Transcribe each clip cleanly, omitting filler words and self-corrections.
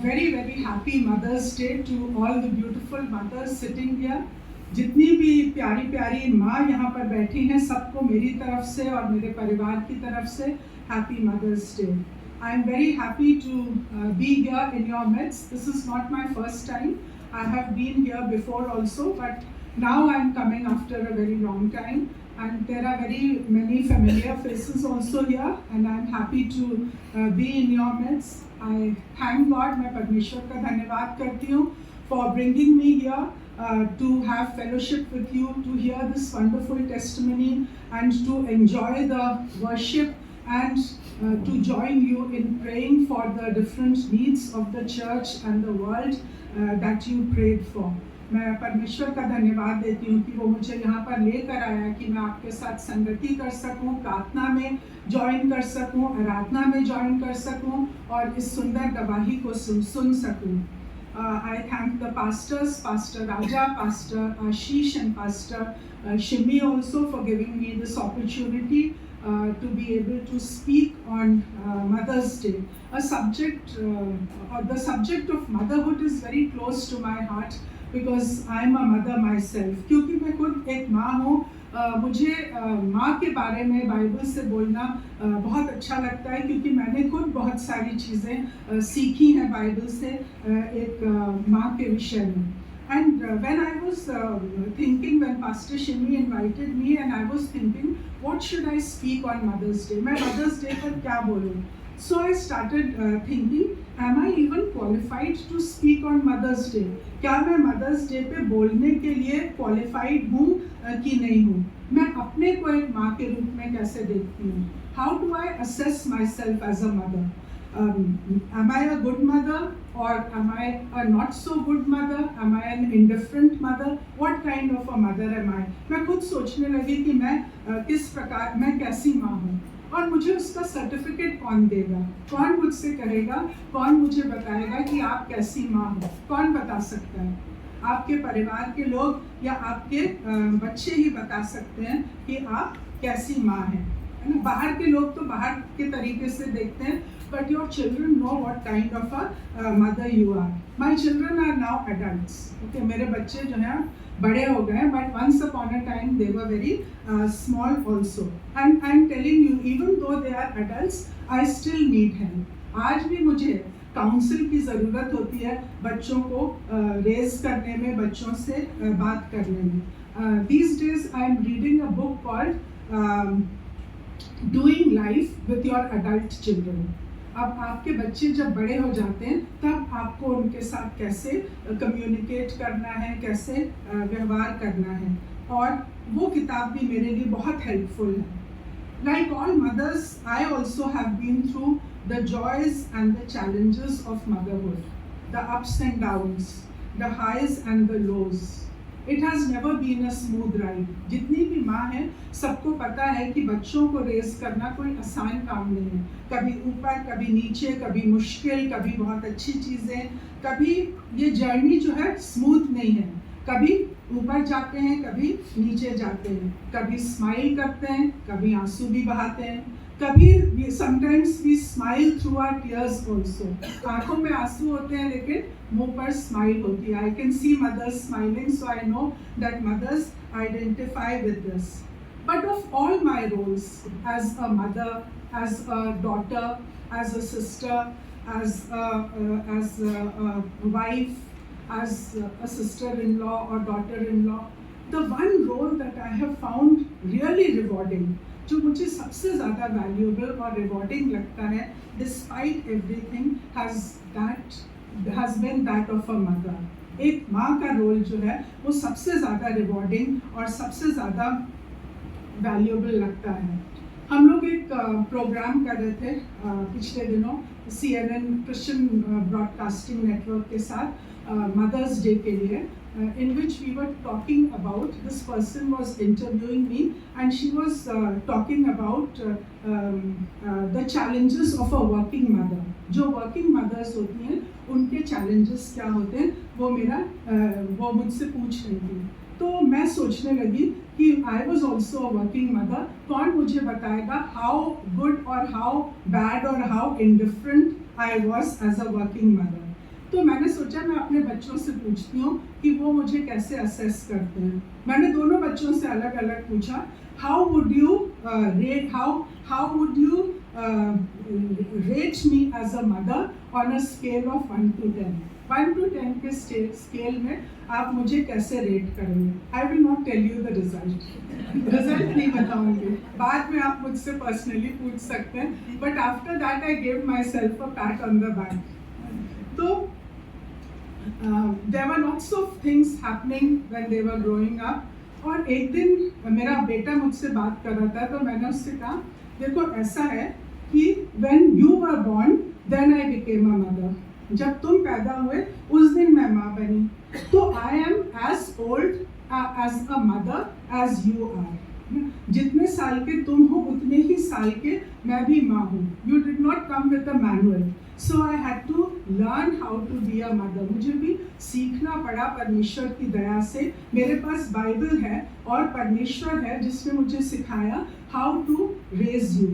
very happy Mother's Day to all the beautiful mothers sitting here. जितनी भी प्यारी प्यारी माँ यहाँ पर बैठी हैं सबको मेरी तरफ से और मेरे परिवार की तरफ से Happy Mother's Day. I am very happy to be here in your midst. This is not my first time. I have been here before also, but now I am coming after a very long time. And there are very many familiar faces also here, and I am happy to be in your midst. I thank God, मैं परमेश्वर का धन्यवाद करती हूँ for bringing me here to have fellowship with you, to hear this wonderful testimony, and to enjoy the worship, and to join you in praying for the different needs of the church and the world that you prayed for. मैं परमेश्वर का धन्यवाद देती हूँ कि वो मुझे यहाँ पर लेकर आया कि मैं आपके साथ संगति कर सकूँ, प्रार्थना में ज्वाइन कर सकूँ, आराधना में ज्वाइन कर सकूँ और इस सुंदर गवाही को सुन सकूँ. I thank the pastors, Pastor Raja, Pastor Ashish and Pastor Shimi also for giving me this opportunity to be able to speak on Mother's Day. A subject, the subject of motherhood is very close to my heart because I am a mother myself. क्योंकि मैं खुद एक माँ हूँ, मुझे माँ के बारे में बाइबल से बोलना बहुत अच्छा लगता है क्योंकि मैंने खुद बहुत सारी चीज़ें सीखी हैं बाइबल से एक माँ के विषय में. And when I was thinking, when Pastor Shimi invited me, and I was thinking, what should I speak on Mother's Day? मैं Mother's Day पर क्या बोलूँ? So I started thinking, am I even qualified to speak on Mother's Day? क्या मैं Mother's Day पे बोलने के लिए qualified हूँ कि नहीं हूँ? मैं अपने को एक माँ के रूप में कैसे देखती हूँ? How do I assess myself as a mother? Am I a good mother or am I a not so good mother? Am I an indifferent mother? What kind of a mother am I? मैं खुद सोचने लगी कि मैं किस प्रकार, मैं कैसी माँ हूँ और मुझे उसका सर्टिफिकेट कौन देगा, कौन मुझसे करेगा, कौन मुझे बताएगा कि आप कैसी माँ हो, कौन बता सकता है? आपके परिवार के लोग या आपके बच्चे ही बता सकते हैं कि आप कैसी माँ हैं. बाहर के लोग तो बाहर के तरीके से देखते हैं, but your children know what kind of a mother you are. My children are now adults. Okay, मेरे बच्चे जो हैं बड़े हो गए, but once upon a time they were very small also. And I'm telling you, even though they are adults, I still need help. आज भी मुझे काउंसिल की ज़रूरत होती है बच्चों को रेज करने में, बच्चों से बात करने में. These days I am reading a book called Doing Life with Your Adult Children. अब आपके बच्चे जब बड़े हो जाते हैं तब आपको उनके साथ कैसे कम्युनिकेट करना है, कैसे व्यवहार करना है, और वो किताब भी मेरे लिए बहुत हेल्पफुल है. Like all mothers, I also have been through the joys and the challenges of motherhood, the ups and downs, the highs and the lows. It has never been a smooth ride. जितनी भी माँ हैं सबको पता है कि बच्चों को रेस करना कोई आसान काम नहीं है. कभी ऊपर, कभी नीचे, कभी मुश्किल, कभी बहुत अच्छी चीज़ें, कभी ये जर्नी जो है स्मूथ नहीं है. कभी ऊपर जाते हैं, कभी नीचे जाते हैं, कभी स्माइल करते हैं, कभी आंसू भी बहाते हैं, कभी sometimes we smile through our tears also. आँखों में आंसू होते हैं लेकिन मुंह पर स्माइल होती है. I can see mothers smiling, so I know that mothers identify with this. But of all my roles as a mother, as a daughter, as a sister, as a wife, as a sister-in-law or daughter-in-law, the one role that I have found really rewarding, जो मुझे सबसे ज़्यादा valuable और rewarding लगता है despite everything, has been that of a mother. एक माँ का रोल जो है वो सबसे ज़्यादा रिवॉर्डिंग और सबसे ज़्यादा वैल्यूएबल लगता है. हम लोग एक प्रोग्राम कर रहे थे पिछले दिनों CNN क्रिश्चियन ब्रॉडकास्टिंग नेटवर्क के साथ मदर्स डे के लिए, in which we were talking about, this person was interviewing me and she was talking about the challenges of a working mother. जो working mothers होती हैं उनके challenges क्या होते हैं वो मुझसे पूछ रही थी. तो मैं सोचने लगी कि I was also a working mother. कौन मुझे बताएगा how good or how bad or how indifferent I was as a working mother. तो मैंने सोचा मैं अपने बच्चों से पूछती हूँ कि वो मुझे कैसे असेस करते हैं। मैंने दोनों बच्चों से अलग अलग पूछा, how would you rate how would you rate me as a mother on a scale of 1 to 10। 1 to 10 के स्केल में आप मुझे कैसे रेट करेंगे। I will not tell you the result नहीं बताऊंगी, बाद में आप मुझसे पर्सनली पूछ सकते हैं, but after that I give my self a pat on the back. तो there were lots of things happening when they were growing up. और एक दिन मेरा बेटा मुझसे बात कर रहा था, तो मैंने उससे कहा, देखो ऐसा है कि when you were born then I became a mother. जब तुम पैदा हुए उस दिन मैं माँ बनी, तो I am as old as a mother as you are. जितने साल के तुम हो उतने ही साल के मैं भी माँ हूँ। You did not come with a manual, so I had to learn how to be a mother. मुझे भी सीखना पड़ा परमेश्वर की दया से। मेरे पास बाइबल है और परमेश्वर है जिसने मुझे सिखाया how to raise you.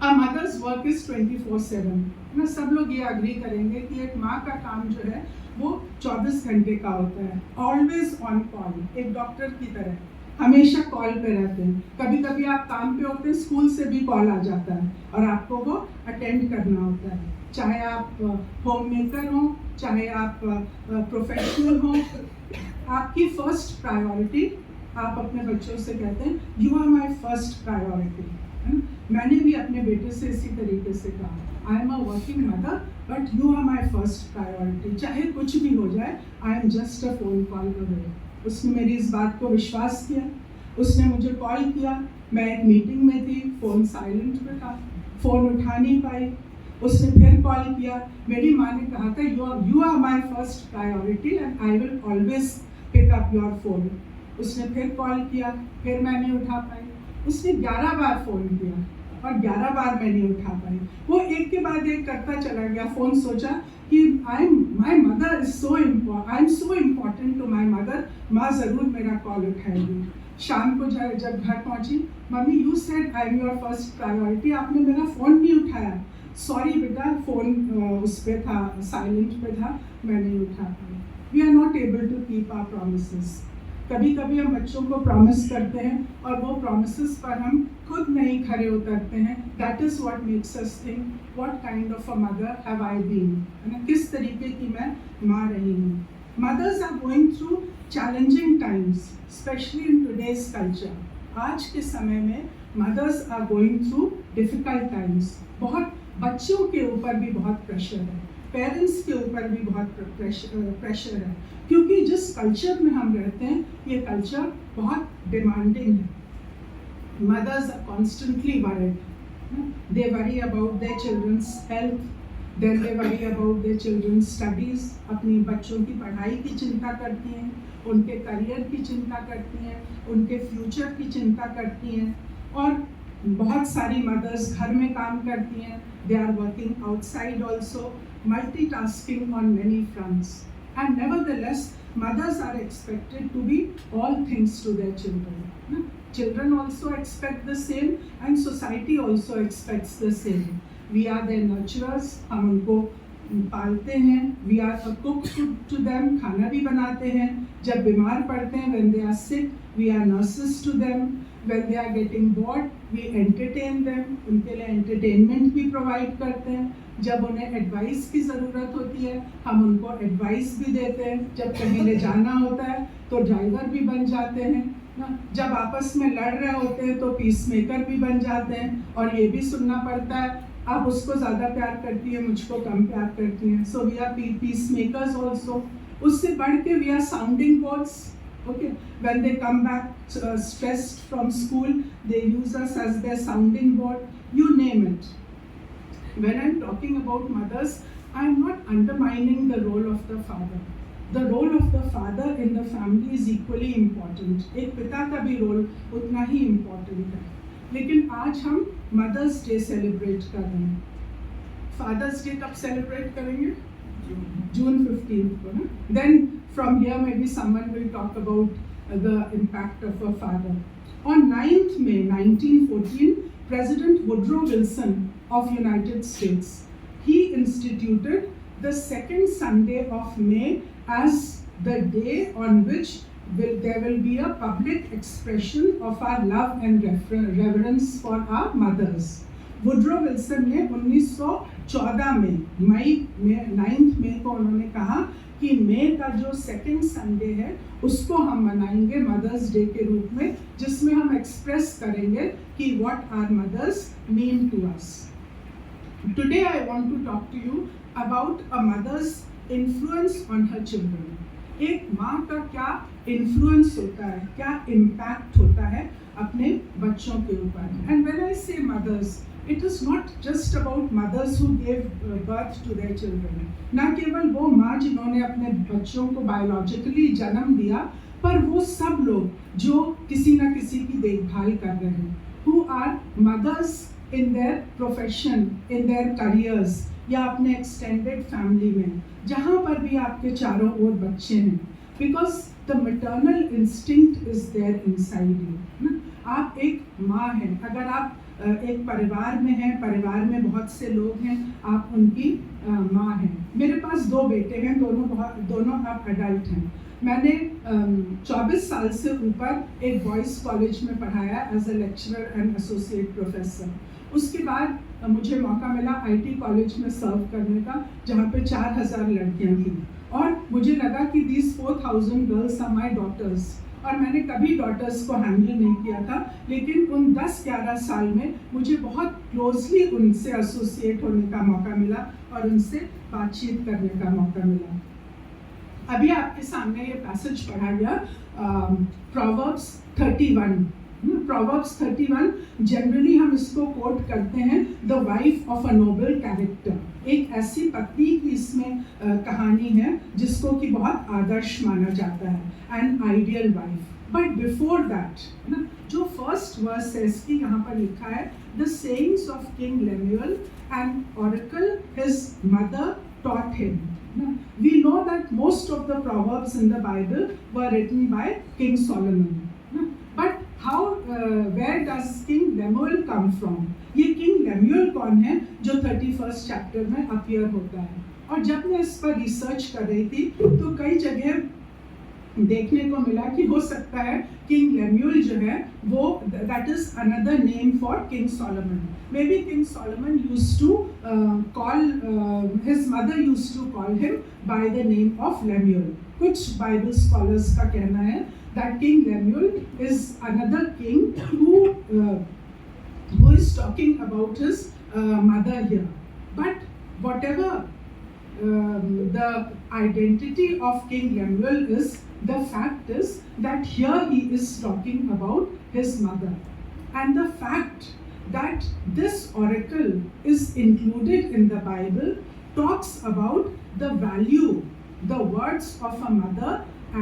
A mother's work is 24/7। ना सब लोग ये अग्री करेंगे कि एक माँ का काम जो है वो 24 घंटे का होता है, ऑलवेज ऑन कॉल, एक डॉक्टर की तरह हमेशा कॉल पे रहते हैं। कभी कभी आप काम पे होते हैं, स्कूल से भी कॉल आ जाता है और आपको वो अटेंड करना होता है, चाहे आप होम मेकर हो, चाहे आप प्रोफेशनल हो। आपकी फर्स्ट प्रायोरिटी, आप अपने बच्चों से कहते हैं you are my first priority. मैंने भी अपने बेटे से इसी तरीके से कहा, I am a working mother but you are my first priority. चाहे कुछ भी हो जाए, I am just a phone call away. उसने मेरी इस बात को विश्वास किया, उसने मुझे कॉल किया, मैं एक मीटिंग में थी, फ़ोन साइलेंट पे था, फ़ोन उठा नहीं पाई। उसने फिर कॉल किया, मेरी माँ ने कहा था you are my first priority and I will always pick up your phone. उसने फिर कॉल किया, फिर मैं नहीं उठा पाई। उसने 11 बार फ़ोन किया और 11 बार मैं नहीं उठा पाई। वो एक के बाद एक करता चला गया फ़ोन। सोचा कि my mother is so I am so important to my mother, माँ ज़रूर मेरा कॉल उठाएगी। शाम को जब घर पहुँची, mummy you said I am your first priority, आपने मेरा फ़ोन नहीं उठाया। सॉरी बेटा, फ़ोन उस पर था, साइलेंट पे था, मैं नहीं उठा पाई। We are not able to keep our promises. कभी कभी हम बच्चों को प्रॉमिस करते हैं और वो प्रॉमिसेस पर हम खुद नहीं खरे उतरते हैं। That is what makes us think what kind of a mother have I been, है ना, किस तरीके की मैं माँ रही हूँ। Mothers are going through challenging times, specially in today's culture. आज के समय में mothers are going through difficult times. बहुत बच्चों के ऊपर भी बहुत प्रेशर है, पेरेंट्स के ऊपर भी बहुत प्रेशर है, क्योंकि जिस कल्चर में हम रहते हैं ये कल्चर बहुत डिमांडिंग है। Mothers are constantly worried, they worry about their children's health, then they worry about their children's studies. अपनी बच्चों की पढ़ाई की चिंता करती हैं, उनके करियर की चिंता करती हैं, उनके फ्यूचर की चिंता करती हैं। और बहुत सारी मदर्स घर में काम करती हैं, they are working outside also, multitasking on many fronts, and nevertheless mothers are expected to be all things to their children. Children also expect the same and society also expects the same. We are their nurturers, हम उनको पालते हैं, we are a cook to them, खाना भी बनाते हैं। जब बीमार पड़ते हैं, when they are sick, we are nurses to them. When they are getting bored, we entertain them, उनके लिए entertainment भी provide करते हैं। जब उन्हें एडवाइस की ज़रूरत होती है, हम उनको एडवाइस भी देते हैं। जब कहीं ले जाना होता है तो ड्राइवर भी बन जाते हैं ना। जब आपस में लड़ रहे होते हैं तो पीस मेकर भी बन जाते हैं, और ये भी सुनना पड़ता है आप उसको ज़्यादा प्यार करती है, मुझको कम प्यार करती हैं। So we are peace makers also. उससे बढ़ के we are sounding boards. Okay, when they come back stressed from school, they use us as their sounding board. You name it. When I'm talking about mothers, I'm not undermining the role of the father. The role of the father in the family is equally important. एक पिता का भी role उतना ही important है। लेकिन आज हम mother's day celebrate कर रहे हैं। फादर्स डे कब सेलिब्रेट करेंगे? June 15th को ना। Then from here maybe someone will talk about the impact of a father. On 9th May 1914, President Woodrow Wilson of United States, he instituted the second Sunday of May as the day on which there will be a public expression of our love and reverence for our mothers. Woodrow Wilson ने 1914 में मई 9 मई को उन्होंने कहा कि मई का जो second Sunday है उसको हम मनाएंगे मदर्स डे के रूप में, जिसमें हम एक्सप्रेस करेंगे कि what our mothers mean to us. Today I want to talk to you about a mother's influence on her children. एक माँ का क्या इन्फ्लुएंस होता है, क्या इम्पैक्ट होता है अपने बच्चों के ऊपर. एंड व्हेन आई से mother's, it is not just about mothers who gave birth to their children. ना केवल वो माँ जिन्होंने अपने बच्चों को बायोलॉजिकली जन्म दिया, पर वो सब लोग जो किसी ना किसी की देखभाल कर रहे हैं, who are mothers in their profession, in their careers, या अपने extended family में, जहाँ पर भी आपके चारों ओर बच्चे हैं, because the maternal instinct is there inside you. आप एक माँ हैं. अगर आप एक परिवार में हैं, परिवार में बहुत से लोग हैं, आप उनकी माँ हैं. मेरे पास 2 बेटे हैं, दोनों आप अडल्ट हैं. मैंने 24 साल से ऊपर एक बॉयज़ कॉलेज में पढ़ाया as a lecturer and associate professor. उसके बाद मुझे मौका मिला आईटी कॉलेज में सर्व करने का, जहाँ पे 4000 लड़कियाँ थीं, और मुझे लगा कि these 4000 girls are my daughters. और मैंने कभी डॉटर्स को हैंडल नहीं किया था, लेकिन उन 10-11 साल में मुझे बहुत क्लोजली उनसे एसोसिएट होने का मौका मिला और उनसे बातचीत करने का मौका मिला. अभी आपके सामने ये पैसेज पढ़ा गया, प्रोवर्ब्स 31. प्रोवर्ब्स 31 जनरली हम इसको कोट करते हैं, the wife of a Nobel character. एक ऐसी पत्नी की इसमें कहानी है जिसको कि बहुत आदर्श माना जाता है, an ideal wife. But before that जो फर्स्ट वर्स है इसकी, यहाँ पर लिखा है, the sayings of King Lemuel and oracle his mother taught him. We know that most of the proverbs in the Bible were written by King Solomon. But how, where does King Lemuel come from? ये King Lemuel कौन है जो 31st chapter में appear होता है? और जब मैं इस पर रिसर्च कर रही थी तो कई जगह देखने को मिला कि हो सकता है किंग लेम्यूएल जो है वो that is another name for King Solomon. Maybe King Solomon used to call his mother used to call him by the name of Lemuel. कुछ बाइबल स्कॉलर्स का कहना है that King Lemuel is another king who is talking about his mother here. But whatever the identity of King Lemuel is, the fact is that here he is talking about his mother. And the fact that this oracle is included in the Bible talks about the value the words of a mother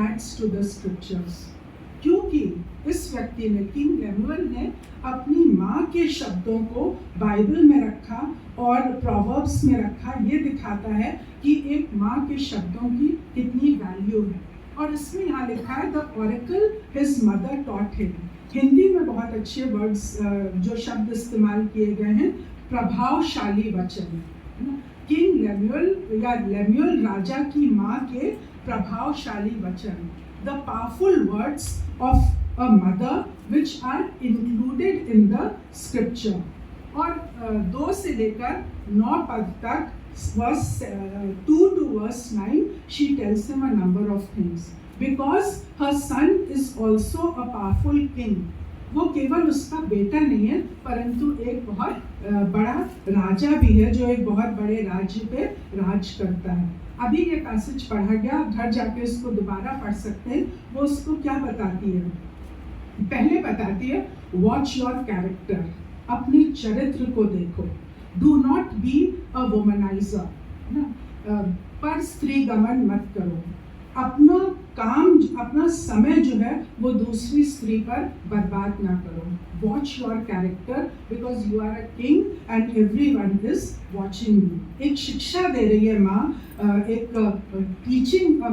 adds to the scriptures. क्योंकि इस व्यक्ति ने, king लेम्यूएल ने, अपनी माँ के शब्दों को बाइबल में रखा और प्रोवर्ब्स में रखा. ये दिखाता है कि एक माँ के शब्दों की कितनी वैल्यू है. और इसमें यहाँ लिखा है the oracle his mother taught him. Hindi में बहुत अच्छे वर्ड्स जो शब्द इस्तेमाल किए गए हैं, प्रभावशाली वचन. किंग लेम्यूएल या लेम्यूएल राजा की माँ के प्रभावशाली वचन, the powerful words of a mother which are included in the scripture. और 2 से लेकर 9 पद तक, verse 2 to verse 9, she tells him a number of things. Because her son is also a powerful king. वो केवल उसका बेटा नहीं है, परंतु एक बहुत बड़ा राजा भी है जो एक बहुत बड़े राज्य पे राज करता है. अभी ये पैसेज पढ़ा गया, घर जाके इसको दोबारा पढ़ सकते हैं. वो उसको क्या बताती है? पहले बताती है वॉच योर कैरेक्टर, अपने चरित्र को देखो. Do not be a womaniser, पर स्त्री गमन मत करो. अपना काम, अपना समय जो है वो दूसरी स्त्री पर बर्बाद ना करो. Watch your character because you are a king and everyone is watching you. एक शिक्षा दे रही है माँ, एक teaching,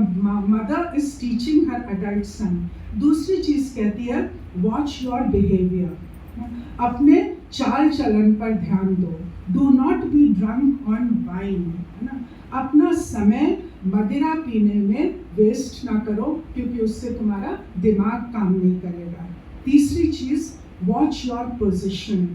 mother is teaching her adult son. दूसरी चीज़ कहती है वॉच योर बिहेवियर, अपने चाल चलन पर ध्यान दो. Do not be drunk on wine, है ना. अपना समय मदिरा पीने में वेस्ट ना करो, क्योंकि उससे तुम्हारा दिमाग काम नहीं करेगा। तीसरी चीज़, वॉच योर पोजीशन।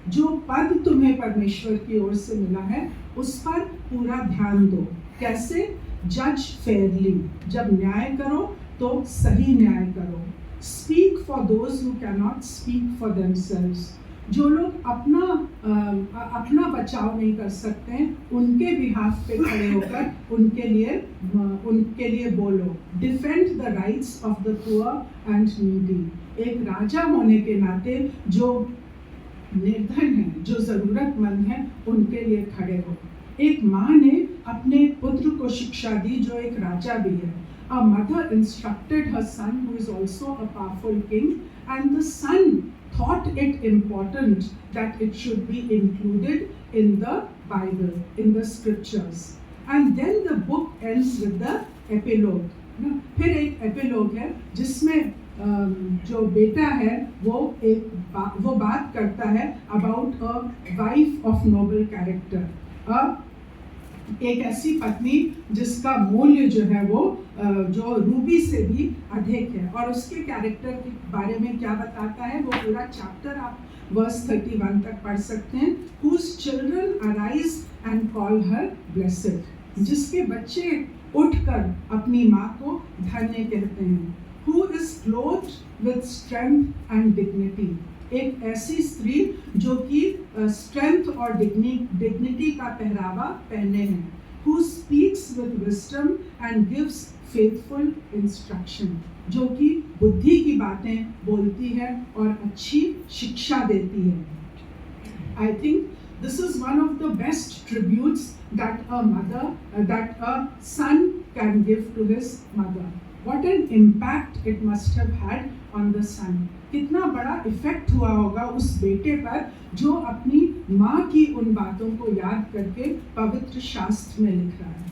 जो पद तुम्हें परमेश्वर की ओर से मिला है उस पर पूरा ध्यान दो। कैसे? जज फेयरली, जब न्याय करो तो सही न्याय करो। Speak for those who can not speak for themselves. जो लोग अपना बचाव नहीं कर सकते उनके बिहाफ पे खड़े होकर उनके लिए बोलो। Defend the rights of the poor and needy. एक राजा होने के नाते जो निर्धन है, जो ज़रूरतमंद है, उनके लिए खड़े हो। एक माँ ने अपने पुत्र को शिक्षा दी जो एक राजा भी है। A mother instructed her son, who is also a powerful king, and the son thought it important that it should be included in the Bible, in the scriptures. And then the book ends with the epilogue. फिर एक epilogue है जिसमें जो बेटा है वो बात करता है about a wife of noble character, एक ऐसी पत्नी जिसका मूल्य जो है वो जो रूबी से भी अधिक है। और उसके कैरेक्टर के बारे में क्या बताता है वो पूरा चैप्टर आप वर्स 31 तक पढ़ सकते हैं। Whose children arise and call her blessed, जिसके बच्चे उठकर अपनी माँ को धन्य कहते हैं। Who is clothed with strength and dignity, एक ऐसी स्त्री जो कि स्ट्रेंथ और डिग्निटी का पहरावा पहने हैं। Who speaks with wisdom and gives faithful instruction, जो कि बुद्धि की बातें बोलती है और अच्छी शिक्षा देती है। I think this is one of the best tributes that a son can give to his mother. What an impact it must have had on the son. कितना बड़ा इफेक्ट हुआ होगा उस बेटे पर जो अपनी माँ की उन बातों को याद करके पवित्र शास्त्र में लिख रहा है।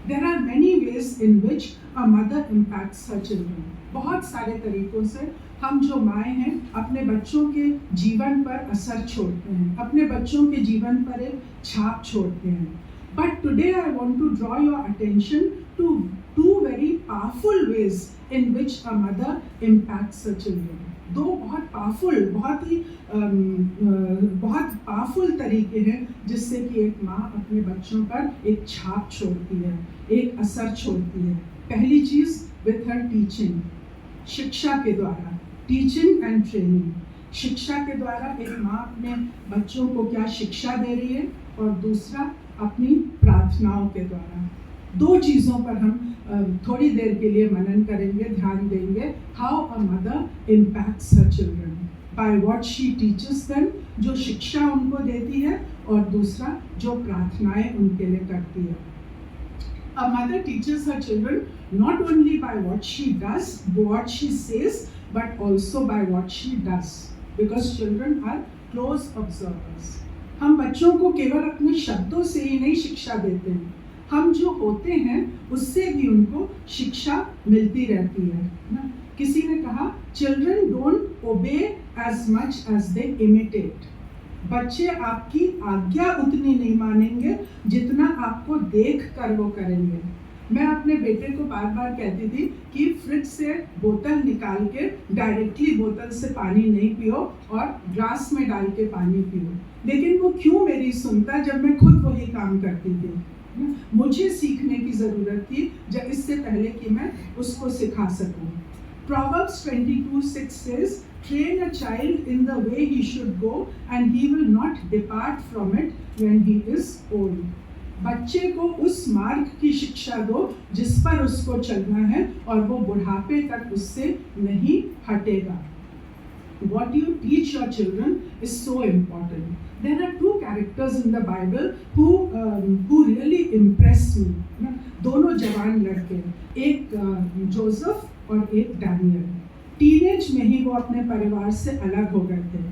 There are many ways in which a mother impacts her children. बहुत सारे तरीकों से हम जो माएँ हैं अपने बच्चों के जीवन पर असर छोड़ते हैं, अपने बच्चों के जीवन पर एक छाप छोड़ते हैं। But today I want to draw your attention to two very powerful ways in which a mother impacts her children. दो बहुत पावरफुल तरीके हैं जिससे कि एक माँ अपने बच्चों पर एक छाप छोड़ती है, एक असर छोड़ती है। पहली चीज़ with her teaching, शिक्षा के द्वारा, टीचिंग एंड ट्रेनिंग। शिक्षा के द्वारा एक माँ अपने बच्चों को क्या शिक्षा दे रही है, और दूसरा अपनी प्रार्थनाओं के द्वारा। दो चीज़ों पर हम थोड़ी देर के लिए मनन करेंगे, ध्यान देंगे। How a mother impacts her children by what she teaches them, जो शिक्षा उनको देती है, और दूसरा जो प्रार्थनाएं उनके लिए करती है। A mother teaches her children not only by what she does, what she says, but also by what she does, because children are close observers. हम बच्चों को केवल अपने शब्दों से ही नहीं शिक्षा देते हैं, हम जो होते हैं उससे भी उनको शिक्षा मिलती रहती है ना। किसी ने कहा children don't obey as much as they imitate. बच्चे आपकी आज्ञा उतनी नहीं मानेंगे जितना आपको देख कर वो करेंगे। मैं अपने बेटे को बार बार कहती थी कि फ्रिज से बोतल निकाल के डायरेक्टली बोतल से पानी नहीं पियो और ग्लास में डाल के पानी पियो, लेकिन वो क्यों मेरी सुनता जब मैं खुद वही काम करती थी। मुझे सीखने की ज़रूरत थी जब इससे पहले कि मैं उसको सिखा सकूं। Proverbs 22:6 says, train a child in the way he should go and he will not depart from it when he is old. बच्चे को उस मार्ग की शिक्षा दो जिस पर उसको चलना है और वो बुढ़ापे तक उससे नहीं हटेगा। What you teach your children is so important. There are two characters in the Bible who really impress me. दोनों जवान लड़के, एक जोसेफ और एक डैनियल। टीनेज में ही वो अपने परिवार से अलग हो गए थे।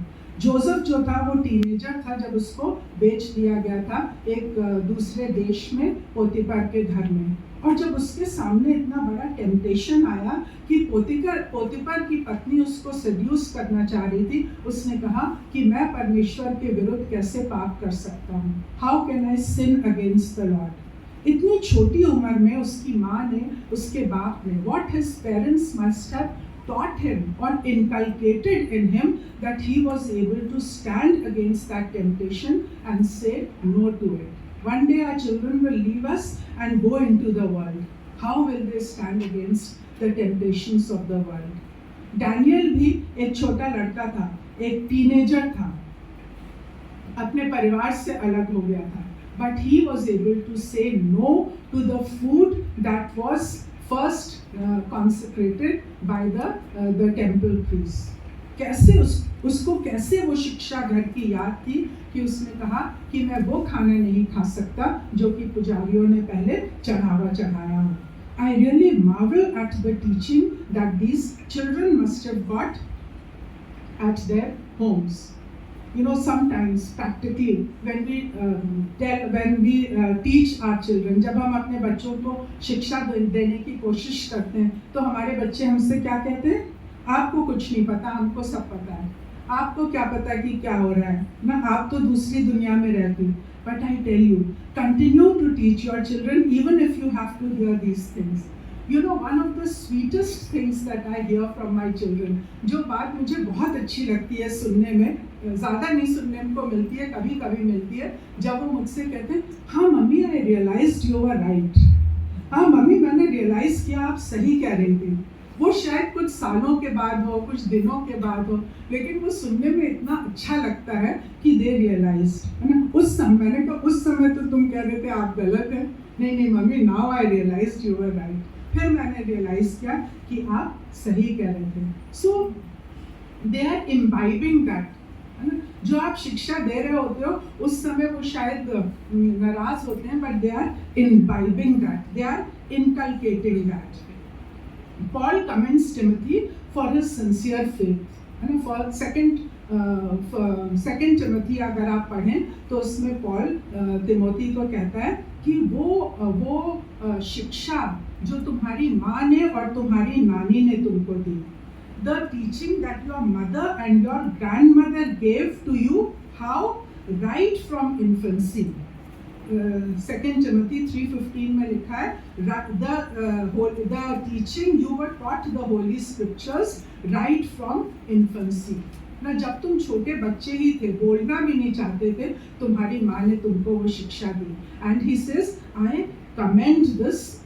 जोसेफ जो था वो टीनेजर था जब उसको बेच दिया गया था एक दूसरे देश में पोतीफर के घर में, और जब उसके सामने इतना बड़ा टेम्पटेशन आया कि पोतीफर की पत्नी उसको सेड्यूस करना चाह रही थी, उसने कहा कि मैं परमेश्वर के विरुद्ध कैसे पाप कर सकता हूँ, how can I sin against the lord. इतनी छोटी उम्र में उसकी माँ ने, उसके बाप ने, what his parents must have taught him or inculcated in him, that he was able to stand against that temptation and say no to it. One day our children will leave us and go into the world. How will they stand against the temptations of the world? Daniel भी एक छोटा लड़का था, एक teenager था, अपने परिवार से अलग हो गया था, but he was able to say no to the food that was first consecrated by the temple priest. कैसे उसको कैसे वो शिक्षा घर की याद थी कि उसने कहा कि मैं वो खाना नहीं खा सकता जो कि पुजारियों ने पहले चढ़ाया हो. I really marvel at the teaching that these children must have got at their homes. You know, sometimes practically when we teach our children, जब हम अपने बच्चों को शिक्षा देने की कोशिश करते हैं तो हमारे बच्चे हमसे क्या कहते हैं? आपको कुछ नहीं पता, हमको सब पता है. आपको क्या पता कि क्या हो रहा है ना, आप तो दूसरी दुनिया में रहती. But I tell you, continue to teach your children even if you have to hear these things. You know, one of the sweetest things that I hear from my children, जो बात मुझे बहुत अच्छी लगती है सुनने में, ज़्यादा नहीं सुनने को मिलती है, कभी कभी मिलती है, जब वो मुझसे कहते हैं, हाँ mummy, I realized you were right. हाँ मम्मी, मैंने रियलाइज़ किया आप सही कह रही थी. वो शायद कुछ सालों के बाद हो, कुछ दिनों के बाद हो, लेकिन वो सुनने में इतना अच्छा लगता है कि दे रियलाइज, है ना. उस समय मैंने कहा, उस समय तो तुम कह रहे थे आप गलत हैं. नहीं mummy, now I realized you were right. फिर मैंने रियलाइज किया कि आप सही कह रहे थे. सो दे आर इम्बाइबिंग दैट, है ना. जो आप शिक्षा दे रहे होते हो उस समय वो शायद नाराज होते हैं, but they are imbibing that, they are inculcating that. Paul commends Timothy for his sincere faith. And for second Timothy अगर आप पढ़ें तो उसमें पॉल तिमोथी को कहता है कि वो शिक्षा जो तुम्हारी माँ ने और तुम्हारी नानी ने तुमको दी, the teaching that your mother and your grandmother gave to you, how right from infancy. 2 Timothy 3:15 में लिखा है, the teaching you were taught the holy scriptures right from infancy. ना जब तुम छोटे बच्चे ही थे, बोलना भी नहीं चाहते थे, तुम्हारी माँ ने तुमको वो शिक्षा दी. And he says, I commend this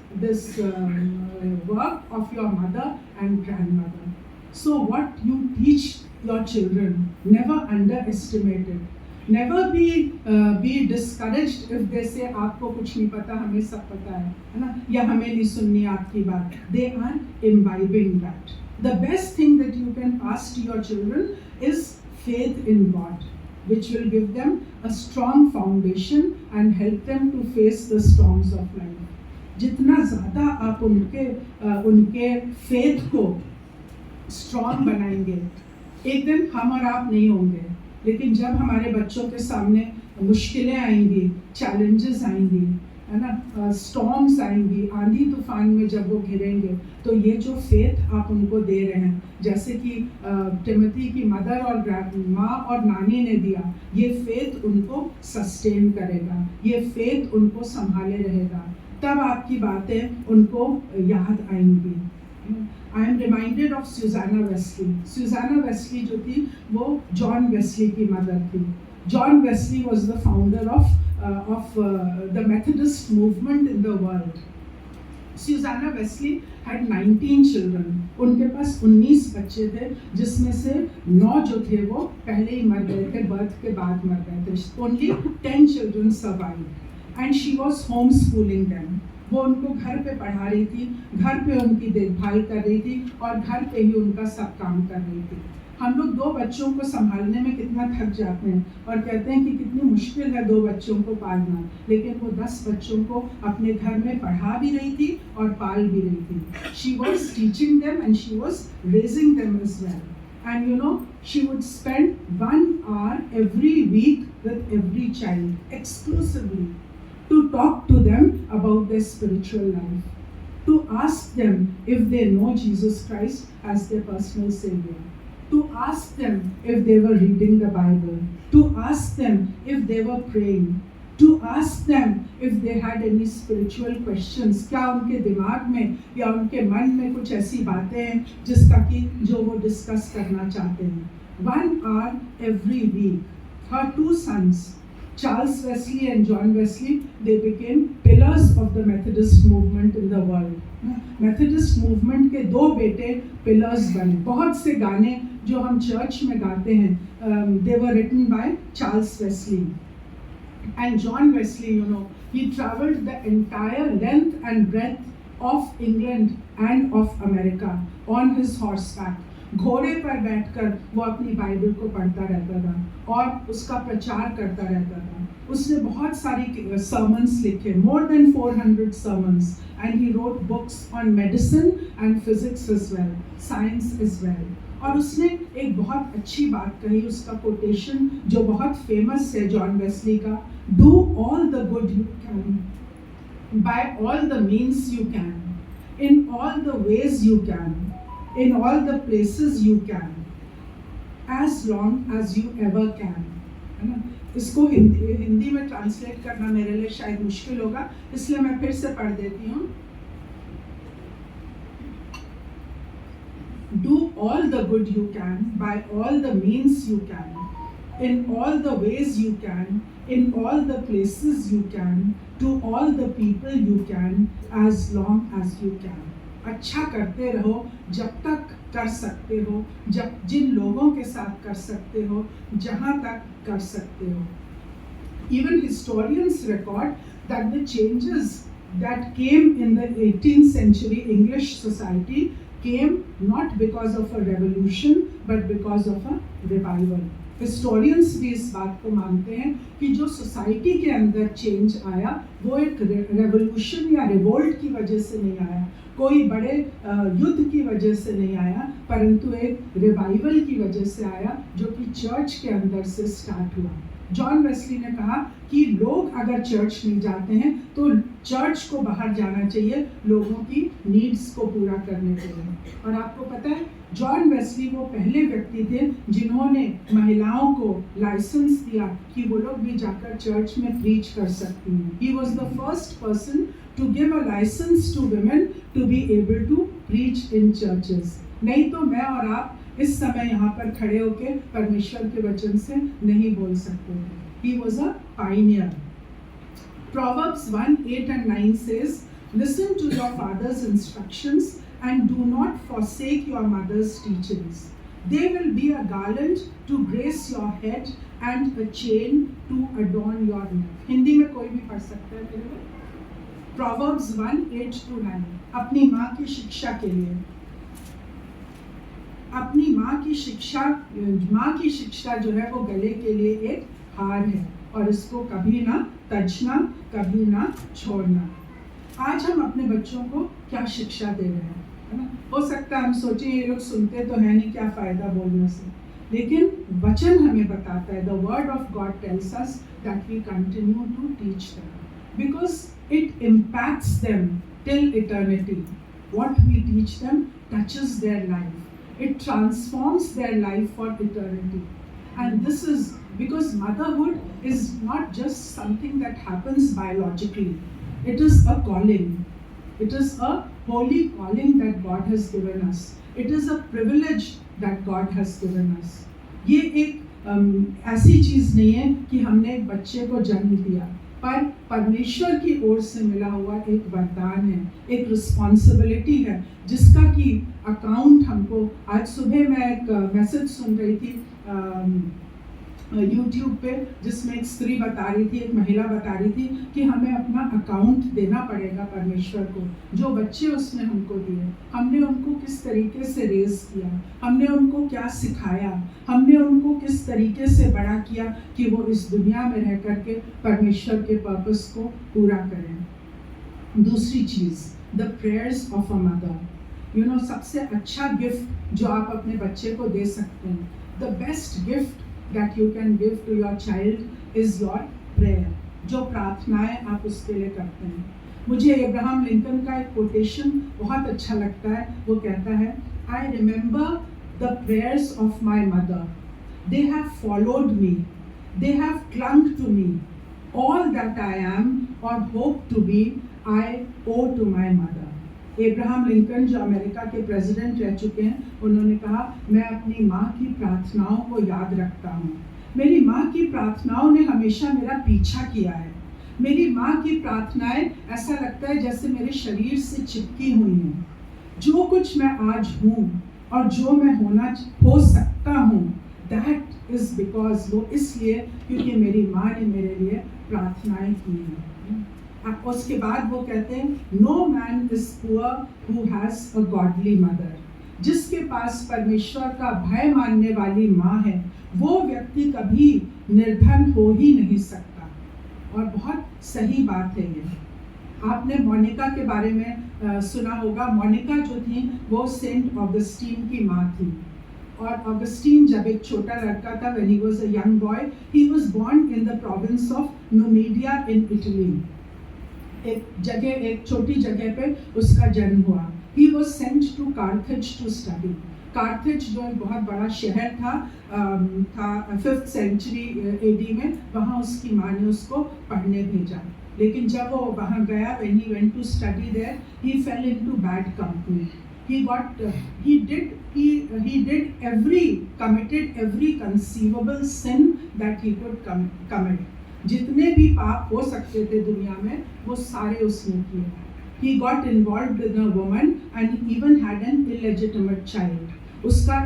work of your mother and grandmother. So what you teach your children, never underestimate it. Never be discouraged if they say आपको कुछ नहीं पता, हमें सब पता है ना, या हमें नहीं सुननी आपकी बात. They are imbibing that. The best thing that you can pass to your children is faith in God, which will give them a strong foundation and help them to face the storms of life. जितना ज़्यादा आप उनके faith को strong बनाएंगे, एक दिन हम और आप नहीं होंगे, लेकिन जब हमारे बच्चों के सामने मुश्किलें आएंगी, चैलेंजेस आएंगी, है ना, स्टॉर्म्स आएंगी, आंधी तूफान में जब वो घिरेंगे, तो ये जो फेथ आप उनको दे रहे हैं, जैसे कि टिमोथी की मदर और माँ और नानी ने दिया, ये फेथ उनको सस्टेन करेगा, ये फेथ उनको संभाले रहेगा. तब आपकी बातें उनको याद आएंगी. I am reminded of Susanna Wesley. Susanna Wesley जो थी वो John Wesley की मदर थी. John Wesley was the founder of the Methodist movement in the world. Susanna Wesley had 19 children. उनके पास 19 बच्चे थे, जिसमें से 9 जो थे वो पहले ही मर गए थे, बर्थ के बाद मर गए थे. Only 10 children survived, and she was homeschooling them. वो उनको घर पे पढ़ा रही थी, घर पे उनकी देखभाल कर रही थी और घर पे ही उनका सब काम कर रही थी. हम लोग 2 बच्चों को संभालने में कितना थक जाते हैं और कहते हैं कि कितनी मुश्किल है 2 बच्चों को पालना, लेकिन वो 10 बच्चों को अपने घर में पढ़ा भी रही थी और पाल भी रही थी. She was teaching them and she was raising them as well. And you know, she would spend 1 hour every week with every child exclusively to talk to them about their spiritual life, to ask them if they know Jesus Christ as their personal Savior, to ask them if they were reading the Bible, to ask them if they were praying. to ask them if they had any spiritual questions. क्या उनके दिमाग में या उनके मन में कुछ ऐसी बातें हैं जिसका कि जो वो डिस्कस करना चाहते हैं. 1 hour every week. Her 2 sons, Charles Wesley and John Wesley, they became pillars of the Methodist movement in the world. Methodist movement के 2 बेटे pillars बने. बहुत से गाने जो हम चर्च में गाते हैं, they were written by Charles Wesley. And John Wesley, you know, he traveled the entire length and breadth of England and of America on his horseback. घोड़े पर बैठकर वो अपनी बाइबल को पढ़ता रहता था और उसका प्रचार करता रहता था. उसने बहुत सारी sermons लिखे, more than 400 sermons, and he wrote books on medicine and physics as well, science as well. और उसने एक बहुत अच्छी बात कही, उसका कोटेशन जो बहुत फेमस है जॉन वेस्ली का, do all the good you can, by all the means you can, in all the ways you can, in all the places you can, as long as you ever can. है ना. इसको हिंदी में translate करना मेरे लिए शायद मुश्किल होगा, इसलिए मैं फिर से पढ़ देती हूँ. Do all the good you can, by all the means you can, in all the ways you can, in all the places you can, to all the people you can, as long as you can. अच्छा करते रहो जब तक कर सकते हो, जब जिन लोगों के साथ कर सकते हो, जहाँ तक कर सकते हो. Even historians record that the changes that came in the 18th century English society came not because of a revolution but because of a revival. Historians भी इस बात को मानते हैं कि जो सोसाइटी के अंदर चेंज आया वो एक रेवोल्यूशन या रिवोल्ट की वजह से नहीं आया, कोई बड़े युद्ध की वजह से नहीं आया, परंतु एक रिवाइवल की वजह से आया जो कि चर्च के अंदर से स्टार्ट हुआ. जॉन वेस्ली ने कहा कि लोग अगर चर्च नहीं जाते हैं तो चर्च को बाहर जाना चाहिए लोगों की नीड्स को पूरा करने के लिए. और आपको पता है जॉन वेस्ली वो पहले व्यक्ति थे जिन्होंने महिलाओं को लाइसेंस दिया कि वो लोग भी जाकर चर्च में प्रीच कर सकती हैं. He was the first person to give a licence to women to be able to preach in churches. नहीं तो मैं और आप इस समय यहाँ पर खड़े होकर परमेश्वर के वचन से नहीं बोल सकते थे. He was a pioneer. Proverbs 1:8 and 9 says, "Listen to your father's instructions and do not forsake your mother's teachings. They will be a garland to grace your head and a chain to adorn your neck." Hindi में कोई भी पढ़ सकता है मेरे लिए. Proverbs 1:8-9. अपनी माँ की शिक्षा के लिए, अपनी माँ की शिक्षा जो है वो गले के लिए एक हार है और इसको कभी ना तजना, कभी ना छोड़ना. आज हम अपने बच्चों को क्या शिक्षा दे रहे हैं, है ना. हो सकता है हम सोचें ये लोग सुनते तो है नहीं, क्या फ़ायदा बोलने से, लेकिन वचन हमें बताता है, the word of God tells us that we continue to teach them because it impacts them till eternity. What we teach them touches their life. It transforms their life for eternity. And this is because motherhood is not just something that happens biologically. It is a calling. It is a holy calling that God has given us. It is a privilege that God has given us. ये एक ऐसी चीज़ नहीं है कि हमने एक बच्चे को जन्म दिया, पर परमेश्वर की ओर से मिला हुआ एक वरदान है, एक रिस्पॉन्सिबिलिटी है जिसका कि अकाउंट हमको. आज सुबह मैं एक मैसेज सुन रही थी YouTube पे, जिसमें एक स्त्री बता रही थी, एक महिला बता रही थी कि हमें अपना अकाउंट देना पड़ेगा परमेश्वर को. जो बच्चे उसने हमको दिए, हमने उनको किस तरीके से रेज किया, हमने उनको क्या सिखाया, हमने उनको किस तरीके से बड़ा किया कि वो इस दुनिया में रह करके परमेश्वर के पर्पस को पूरा करें. दूसरी चीज़, the prayers of a mother. You know, सबसे अच्छा गिफ्ट जो आप अपने बच्चे को दे सकते हैं, the best gift that you can give to your child is your prayer. जो प्रार्थनाएं आप उसके लिए करते हैं. मुझे अब्राहम लिंकन का एक कोटेशन बहुत अच्छा लगता है. वो कहता है, I remember the prayers of my mother. They have followed me. They have clung to me all that I am or hope to be, I owe to my mother. Abraham Lincoln जो America के president रह चुके हैं, उन्होंने कहा, मैं अपनी माँ की प्रार्थनाओं को याद रखता हूँ। मेरी माँ की प्रार्थनाओं ने हमेशा मेरा पीछा किया है। मेरी माँ की प्रार्थनाएं ऐसा लगता है जैसे मेरे शरीर से चिपकी हुई हैं। जो कुछ मैं आज हूँ और जो मैं हो सकता हूँ, दैट इज बिकॉज, वो इसलिए क्योंकि मेरी माँ ने मेरे लिए प्रार्थनाएं की हैं। उसके बाद वो कहते हैं, no man is poor who has a godly mother. जिसके पास परमेश्वर का भय मानने वाली माँ है, वो व्यक्ति कभी निर्धन हो ही नहीं सकता। और बहुत सही बात है ये। आपने मोनिका के बारे में सुना होगा। मोनिका जो थी वो सेंट ऑगस्टीन की माँ थी। और ऑगस्टीन जब एक छोटा लड़का था, when he was a young boy, he was born in the province of Numidia in Italy. एक छोटी जगह पे उसका जन्म हुआ। He was sent to Carthage to study. Carthage जो एक बहुत बड़ा शहर था 5th century AD में, वहाँ उसकी माँ ने उसको पढ़ने भेजा। लेकिन जब वो वहाँ गया, when he went to study there, he fell into bad company. Committed every conceivable sin that he could commit. जितने भी पाप हो सकते थे दुनिया में, वो सारे उसने किए। He got involved with a woman and he even had an illegitimate child. उसका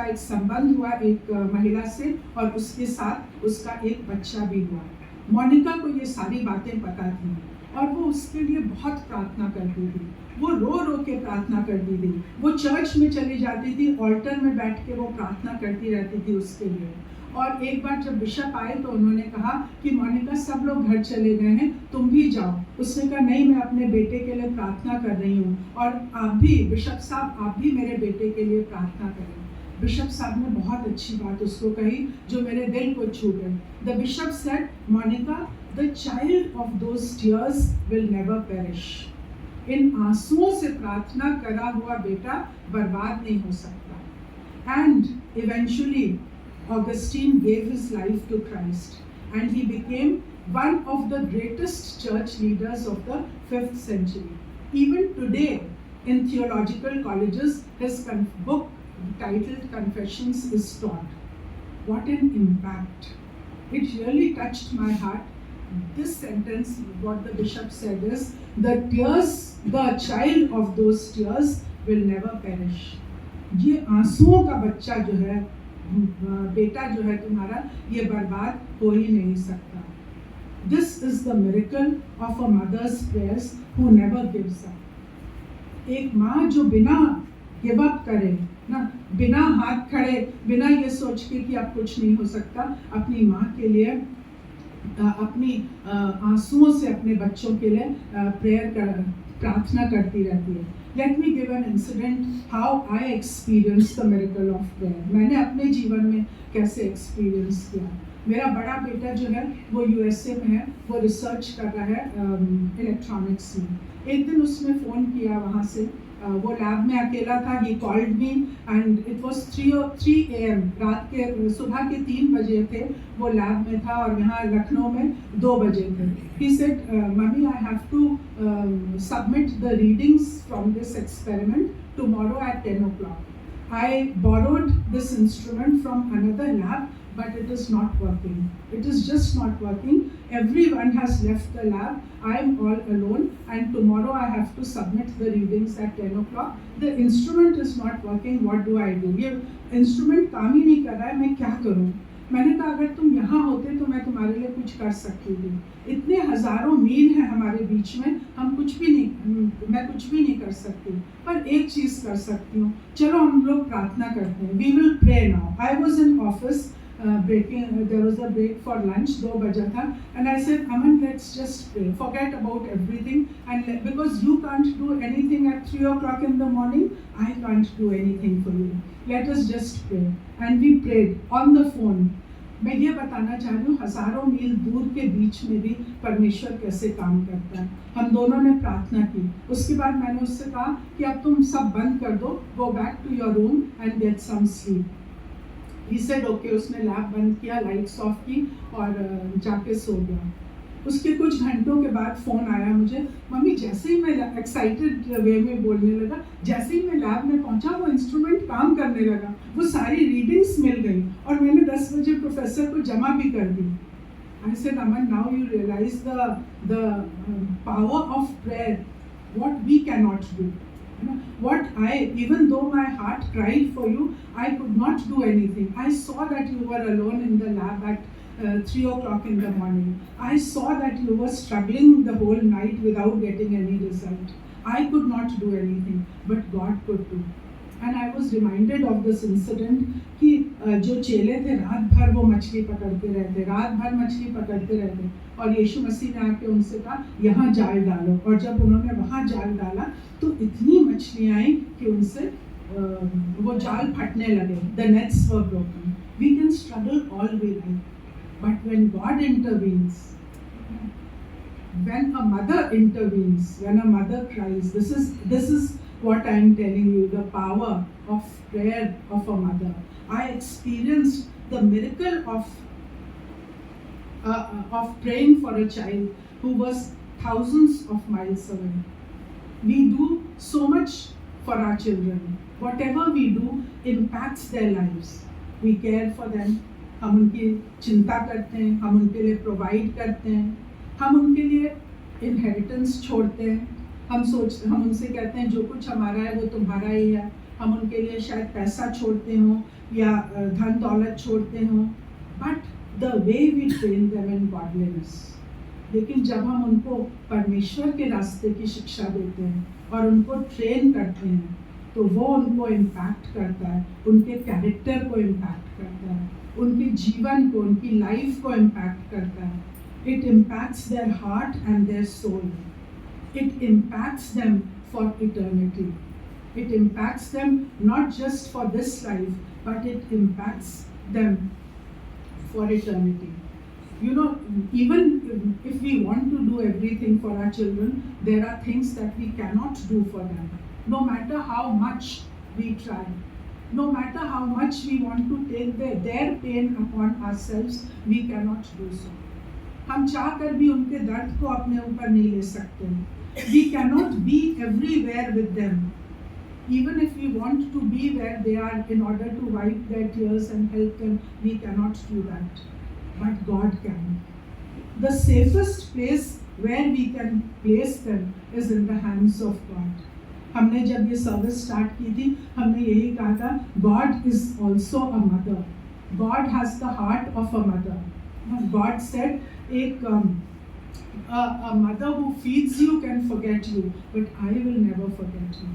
एक संबंध हुआ एक महिला से, और उसके साथ उसका एक बच्चा भी हुआ। मोनिका को ये सारी बातें पता थी और वो उसके लिए बहुत प्रार्थना करती थी। वो रो रो के प्रार्थना करती थी। वो चर्च में चली जाती थी, ऑल्टर में बैठ के वो प्रार्थना करती रहती थी उसके लिए। और एक बार जब बिशप आए तो उन्होंने कहा कि मोनिका, सब लोग घर चले गए हैं, तुम भी जाओ। उसने कहा, नहीं, मैं अपने बेटे के लिए प्रार्थना कर रही हूँ, और आप भी बिशप साहब, आप भी मेरे बेटे के लिए प्रार्थना करें। बिशप साहब ने बहुत अच्छी बात उसको कही जो मेरे दिल को छू गई। The bishop said, Monica, the child of those tears will never perish. इन आंसुओं से प्रार्थना करा हुआ बेटा बर्बाद नहीं हो सकता। And eventually Augustine gave his life to Christ and he became one of the greatest church leaders of the 5th century. Even today in theological colleges, his book titled Confessions is taught. What an impact! It really touched my heart. This sentence, what the bishop said is, the child of those tears will never perish. ये आंसुओं का बच्चा जो है, बेटा जो है तुम्हारा, ये बर्बाद हो ही नहीं सकता। This is the miracle of a mother's prayers who never gives up. एक माँ जो बिना गिव अप करे ना, बिना हाथ खड़े, बिना ये सोच के कि अब कुछ नहीं हो सकता, अपनी माँ के लिए अपनी आंसुओं से अपने बच्चों के लिए प्रार्थना करती रहती है। Let me give an incident how I experienced the miracle of prayer. मैंने अपने जीवन में कैसे एक्सपीरियंस किया। मेरा बड़ा बेटा जो है वो USA में है, वो रिसर्च कर रहा है इलेक्ट्रॉनिक्स में। एक दिन उसने फ़ोन किया वहाँ से, वो लैब में अकेला था। He called me and it was 3 AM, रात के सुबह के 3 बजे थे, वो लैब में था और यहाँ लखनऊ में 2 बजे थे। He said, Mummy, I have to submit the readings from this experiment tomorrow at 10 o'clock. I borrowed this instrument from another lab, but it is not working. It is just not working. Everyone has left the lab. I am all alone, and tomorrow I have to submit the readings at 10 o'clock. The instrument is not working. What do I do? ये instrument काम ही नहीं कर रहा है, मैं क्या करूँ? मैंने कहा, अगर तुम यहाँ होते तो मैं तुम्हारे लिए कुछ कर सकती थी। इतने हजारों मील हैं हमारे बीच में, मैं कुछ भी नहीं कर सकती, पर एक चीज़ कर सकती हूँ, चलो हम लोग प्रार्थना करते हैं। We will pray now. I was in office. There was a break for lunch, 2 बजा था, and I said, Aman, let's just pray, forget about everything, and because you can't do anything at 3 o'clock in the morning, I can't do anything for you. Let us just pray. And we prayed on the phone. मैं ये बताना चाह रही हूँ, हजारों मील दूर के बीच में भी परमेश्वर कैसे काम करता है। हम दोनों ने प्रार्थना की। उसके बाद मैंने उससे कहा कि अब तुम सब बंद कर दो, go back to your room and get some sleep. He said okay, उसने लैब बंद किया, लाइट्स ऑफ की और जाके सो गया। उसके कुछ घंटों के बाद फ़ोन आया मुझे, मम्मी जैसे ही मैं एक्साइटेड वे में बोलने लगा, जैसे ही मैं लैब में पहुंचा वो इंस्ट्रूमेंट काम करने लगा, वो सारी रीडिंग्स मिल गई और मैंने 10 बजे प्रोफेसर को जमा भी कर दी। I said, Aman, now you realize the power of prayer, what we cannot do. Even though my heart cried for you, I could not do anything. I saw that you were alone in the lab at 3 o'clock in the morning. I saw that you were struggling the whole night without getting any result. I could not do anything, but God could do. And I was reminded of this incident कि जो चेले थे रात भर वो मछली पकड़ते रहते, रात भर मछली पकड़ते रहते, और यीशु मसीह ने आके उनसे कहा यहाँ जाल डालो, और जब उन्होंने वहाँ जाल डाला तो इतनी मछलियाँ आई कि उनसे वो जाल फटने लगे. The nets were broken. We can struggle all we like, but when God intervenes, when a mother intervenes, when a mother cries, this is what I am telling you, the power of prayer of a mother. I experienced the miracle of praying for a child who was thousands of miles away. We do so much for our children. Whatever we do impacts their lives. We care for them. हम उनकी चिंता करते हैं, हम उनके लिए provide करते हैं, हम उनके लिए इनहेरिटेंस छोड़ते हैं, हम उनसे कहते हैं जो कुछ हमारा है वो तुम्हारा ही है, हम उनके लिए शायद पैसा छोड़ते हो या धन दौलत छोड़ते हो, but the way we train them in godliness. लेकिन जब हम उनको परमेश्वर के रास्ते की शिक्षा देते हैं और उनको ट्रेन करते हैं तो वो उनको इम्पैक्ट करता है, उनके कैरेक्टर को इम्पैक्ट करता है, उनके जीवन को, उनकी लाइफ को इम्पैक्ट करता है. It impacts their heart and their soul. It impacts them for eternity. It impacts them not just for this life, but it impacts them for eternity. You know, even if we want to do everything for our children, there are things that we cannot do for them. No matter how much we try, no matter how much we want to take their pain upon ourselves, we cannot do so. हम चाह कर भी उनके दर्द को अपने ऊपर नहीं ले सकते. We cannot be everywhere with them. Even if we want to be where they are in order to wipe their tears and help them, we cannot do that. But God can. The safest place where we can place them is in the hands of God. हमने जब ये service start की थी, हमने यही कहा था, God is also a mother. God has the heart of a mother. God said, a mother who feeds you can forget you, but I will never forget you.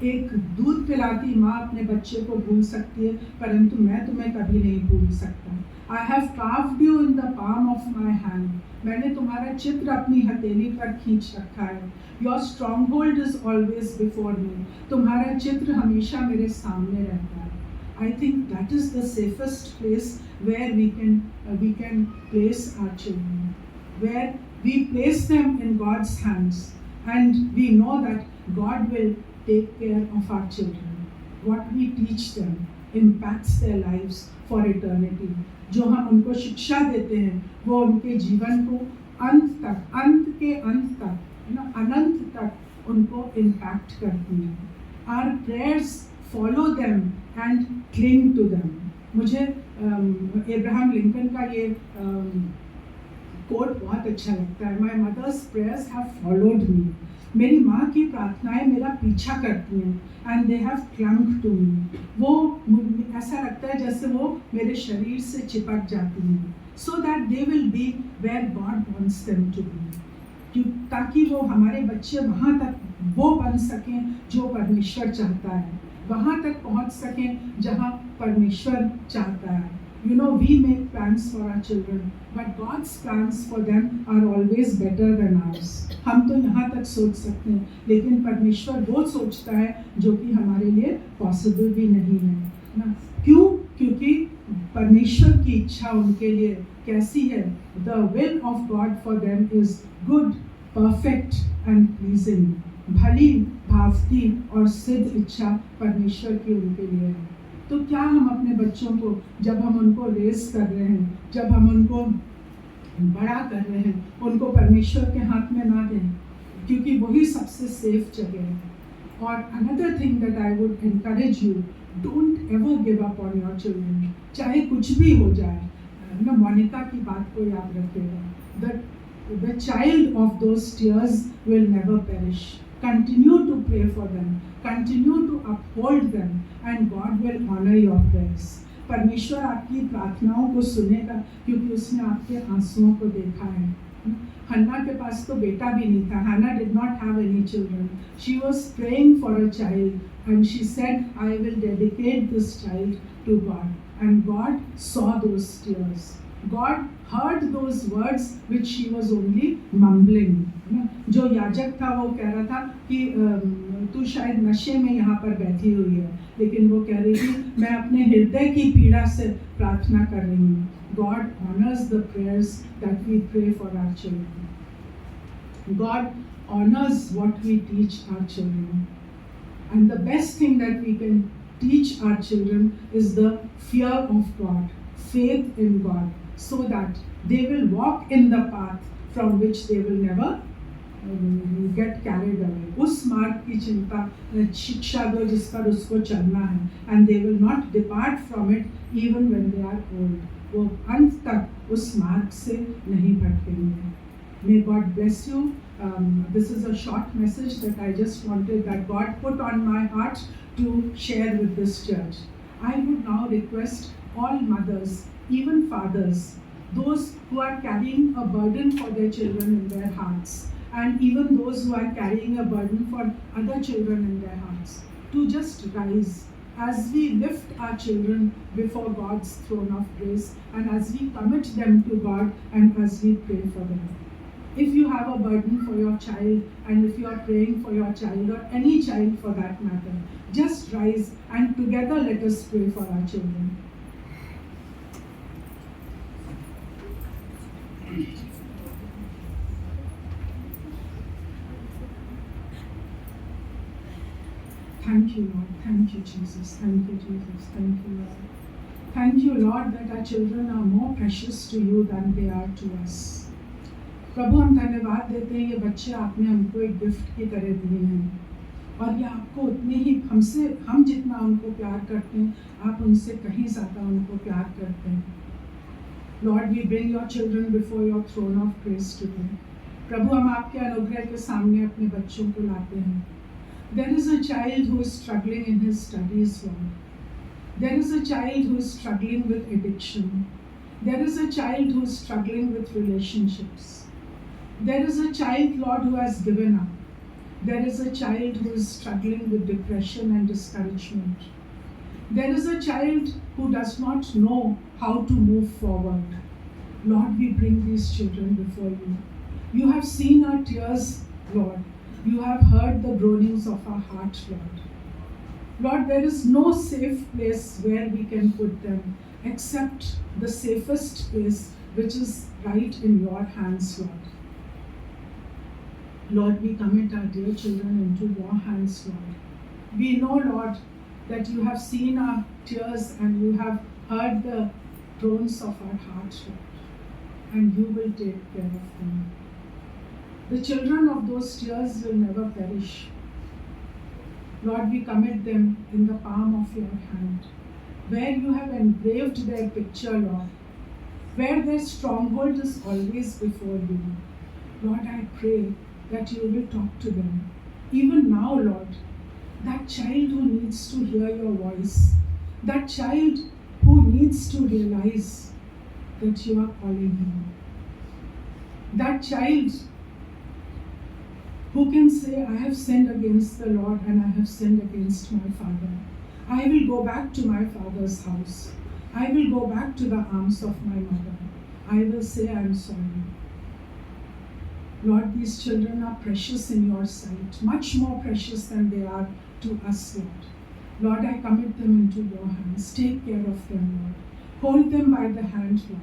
एक दूध पिलाती माँ अपने बच्चे को भूल सकती है, परंतु मैं तुम्हें कभी नहीं भूल सकता. I have carved you in the palm of my hand. मैंने तुम्हारा चित्र अपनी हथेली पर खींच रखा है. Your stronghold is always before me. तुम्हारा चित्र हमेशा मेरे सामने रहता है. I think that is the safest place where we can place our children, where we place them in God's hands, and we know that God will take care of our children. What we teach them impacts their lives for eternity. जो हम उनको शिक्षा देते हैं वो उनके जीवन को अंत के अंत तक, अनंत तक उनको इम्पैक्ट करती है. Our prayers follow them and cling to them. मुझे एब्राहम लिंकन का ये कोट बहुत अच्छा लगता है. My mother's prayers have followed me. मेरी माँ की प्रार्थनाएं मेरा पीछा करती हैं. And they have clung to me. वो ऐसा लगता है जैसे वो मेरे शरीर से चिपक जाती हैं. So that they will be where God wants them to be. ताकि वो हमारे बच्चे वहाँ तक वो बन सकें जो परमेश्वर चाहता है, वहाँ तक पहुँच सकें जहाँ परमेश्वर चाहता है. You know, we make plans for our children, but God's plans for them are always better than ours. हम तो यहाँ तक सोच सकते हैं, लेकिन परमेश्वर वो सोचता है जो कि हमारे लिए पॉसिबल भी नहीं है ना. क्यों? क्योंकि परमेश्वर की इच्छा उनके लिए कैसी है? The will of God for them is good, perfect and pleasing. भली, भावती और सिद्ध इच्छा परमेश्वर की उनके लिए है. तो क्या हम अपने बच्चों को, जब हम उनको रेस कर रहे हैं, जब हम उनको बड़ा कर रहे हैं, उनको परमेश्वर के हाथ में ना दें, क्योंकि वही सबसे सेफ जगह है. और another thing that I would encourage you, don't ever give up on your children. चाहे कुछ भी हो जाए ना, मोनिका की बात को याद रखिएगा, the child of those tears will never perish. Continue to pray for them, continue to uphold them, and God will honor your prayers. परमेश्वर आपकी प्रार्थनाओं को सुनेगा, क्योंकि उसने आपके आंसुओं को देखा है. हन्ना के पास तो बेटा भी नहीं था. Hannah did not have any children. She was praying for a child, and she said, I will dedicate this child to God. And God saw those tears. God heard those words which she was only mumbling. जो याजक था वो कह रहा था कि तू शायद नशे में यहाँ पर बैठी हुई है, लेकिन वो कह रही थी मैं अपने हृदय की पीड़ा से प्रार्थना कर रही हूँ. God honors the prayers that we pray for our children. God honors what we teach our children. And the best thing that we can teach our children is the fear of God, faith in God, so that they will walk in the path from which they will never get carried away. उस मार्ग की चिंता शिक्षा दो जिस पर उसको चलना है, and they will not depart from it even when they are old. वो अंत तक उस मार्ग से नहीं भटकेंगे. May God bless you. This is a short message that I just wanted, that God put on my heart to share with this church. I would now request all mothers, even fathers, those who are carrying a burden for their children in their hearts, and even those who are carrying a burden for other children in their hearts, to just rise as we lift our children before God's throne of grace, and as we commit them to God, and as we pray for them. If you have a burden for your child, and if you are praying for your child, or any child for that matter, just rise and together let us pray for our children. Thank you, Lord. Thank you, Jesus. Thank you, Jesus. Thank you, Lord. Thank you, Lord, that our children are more precious to you than they are to us. प्रभु, हम धन्यवाद देते हैं, ये बच्चे आपने हमको एक gift की तरह दिए हैं, और ये आपको उतने ही हम जितना उनको प्यार करते हैं, आप उनसे कहीं ज़्यादा उनको प्यार करते हैं. Lord, we bring your children before your throne of grace today. प्रभु, हम आपके अनुग्रह के सामने अपने बच्चों को लाते हैं. There is a child who is struggling in his studies, Lord. There is a child who is struggling with addiction. There is a child who is struggling with relationships. There is a child, Lord, who has given up. There is a child who is struggling with depression and discouragement. There is a child who does not know how to move forward. Lord, we bring these children before you. You have seen our tears, Lord. You have heard the groanings of our heart, Lord. Lord, there is no safe place where we can put them except the safest place, which is right in your hands, Lord. Lord, we commit our dear children into your hands, Lord. We know, Lord, that you have seen our tears and you have heard the groans of our hearts, Lord, and you will take care of them. The children of those tears will never perish. Lord, we commit them in the palm of your hand, where you have engraved their picture, Lord, where their stronghold is always before you. Lord, I pray that you will talk to them. Even now, Lord, that child who needs to hear your voice, that child who needs to realize that you are calling him, that child who can say, I have sinned against the Lord and I have sinned against my father. I will go back to my father's house. I will go back to the arms of my mother. I will say, I am sorry. Lord, these children are precious in your sight, much more precious than they are to us, Lord. Lord, I commit them into your hands. Take care of them, Lord. Hold them by the hand, Lord.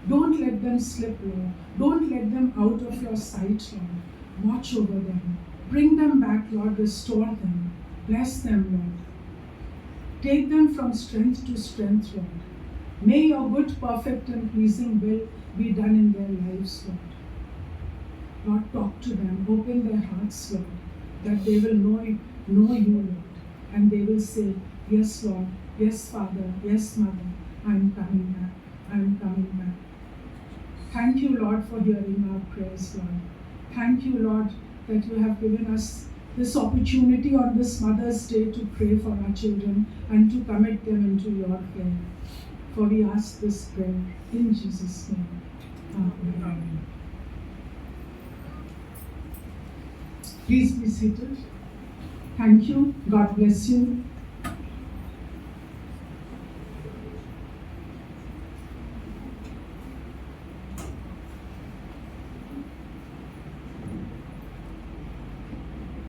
Don't let them slip, Lord. Don't let them out of your sight, Lord. Watch over them. Bring them back, Lord. Restore them. Bless them, Lord. Take them from strength to strength, Lord. May your good, perfect, and pleasing will be done in their lives, Lord. Lord, talk to them, open their hearts, Lord, that they will know you, Lord, and they will say, yes, Lord, yes, Father, yes, Mother, I am coming back, I am coming back. Thank you, Lord, for hearing our prayers, Lord. Thank you, Lord, that you have given us this opportunity on this Mother's Day to pray for our children and to commit them into your care. For we ask this prayer in Jesus' name. Amen. Please be seated. Thank you. God bless you.